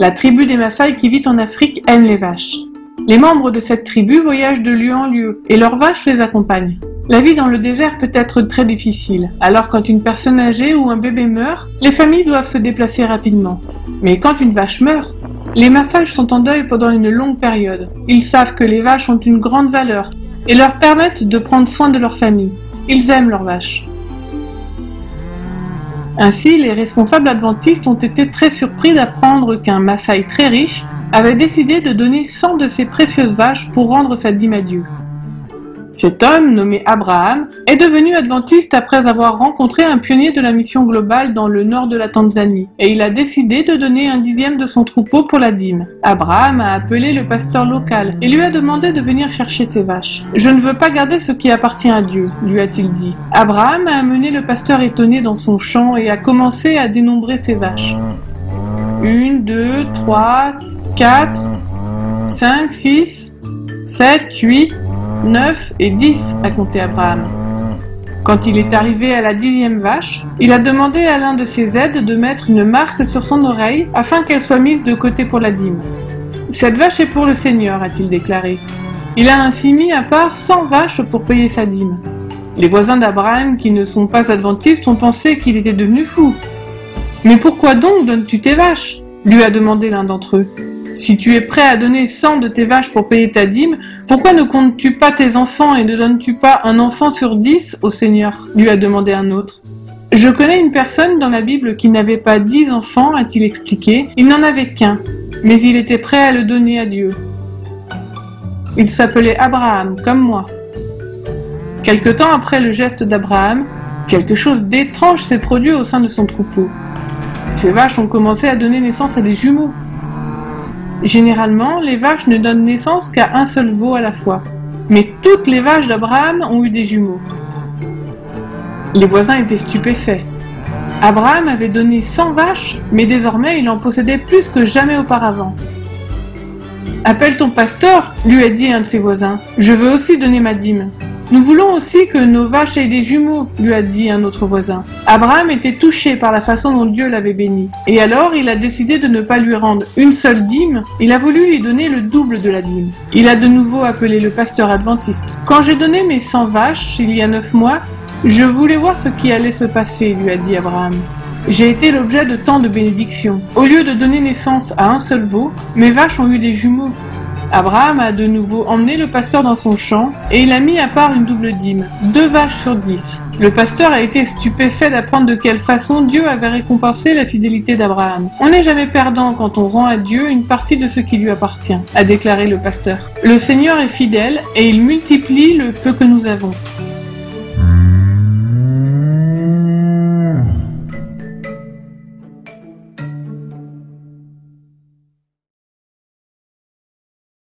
La tribu des Maasai qui vit en Afrique aime les vaches. Les membres de cette tribu voyagent de lieu en lieu et leurs vaches les accompagnent. La vie dans le désert peut être très difficile, alors quand une personne âgée ou un bébé meurt, les familles doivent se déplacer rapidement. Mais quand une vache meurt, les Maasai sont en deuil pendant une longue période. Ils savent que les vaches ont une grande valeur et leur permettent de prendre soin de leur famille. Ils aiment leurs vaches. Ainsi, les responsables adventistes ont été très surpris d'apprendre qu'un Maasai très riche avait décidé de donner 100 de ses précieuses vaches pour rendre sa dîme à Dieu. Cet homme, nommé Abraham, est devenu adventiste après avoir rencontré un pionnier de la mission globale dans le nord de la Tanzanie, et il a décidé de donner 1/10 de son troupeau pour la dîme. Abraham a appelé le pasteur local et lui a demandé de venir chercher ses vaches. « Je ne veux pas garder ce qui appartient à Dieu », lui a-t-il dit. Abraham a amené le pasteur étonné dans son champ et a commencé à dénombrer ses vaches. 1, 2, 3, 4, 5, 6, 7, 8... 9 et 10, a compté Abraham. Quand il est arrivé à la 10e vache, il a demandé à l'un de ses aides de mettre une marque sur son oreille afin qu'elle soit mise de côté pour la dîme. « Cette vache est pour le Seigneur », a-t-il déclaré. Il a ainsi mis à part 100 vaches pour payer sa dîme. Les voisins d'Abraham, qui ne sont pas adventistes, ont pensé qu'il était devenu fou. « Mais pourquoi donc donnes-tu tes vaches ?» lui a demandé l'un d'entre eux. Si tu es prêt à donner 100 de tes vaches pour payer ta dîme, pourquoi ne comptes-tu pas tes enfants et ne donnes-tu pas un enfant sur 10 au Seigneur ? Lui a demandé un autre. Je connais une personne dans la Bible qui n'avait pas 10 enfants, a-t-il expliqué. Il n'en avait qu'un, mais il était prêt à le donner à Dieu. Il s'appelait Abraham, comme moi. Quelque temps après le geste d'Abraham, quelque chose d'étrange s'est produit au sein de son troupeau. Ces vaches ont commencé à donner naissance à des jumeaux. Généralement, les vaches ne donnent naissance qu'à un seul veau à la fois. Mais toutes les vaches d'Abraham ont eu des jumeaux. Les voisins étaient stupéfaits. Abraham avait donné 100 vaches, mais désormais il en possédait plus que jamais auparavant. « Appelle ton pasteur, lui a dit un de ses voisins. Je veux aussi donner ma dîme. » Nous voulons aussi que nos vaches aient des jumeaux, lui a dit un autre voisin. Abraham était touché par la façon dont Dieu l'avait béni. Et alors, il a décidé de ne pas lui rendre une seule dîme, il a voulu lui donner le double de la dîme. Il a de nouveau appelé le pasteur adventiste. « Quand j'ai donné mes 100 vaches, il y a 9 mois, je voulais voir ce qui allait se passer, lui a dit Abraham. J'ai été l'objet de tant de bénédictions. Au lieu de donner naissance à un seul veau, mes vaches ont eu des jumeaux. » Abraham a de nouveau emmené le pasteur dans son champ et il a mis à part une double dîme, 2 vaches sur 10. Le pasteur a été stupéfait d'apprendre de quelle façon Dieu avait récompensé la fidélité d'Abraham. On n'est jamais perdant quand on rend à Dieu une partie de ce qui lui appartient, a déclaré le pasteur. Le Seigneur est fidèle et il multiplie le peu que nous avons.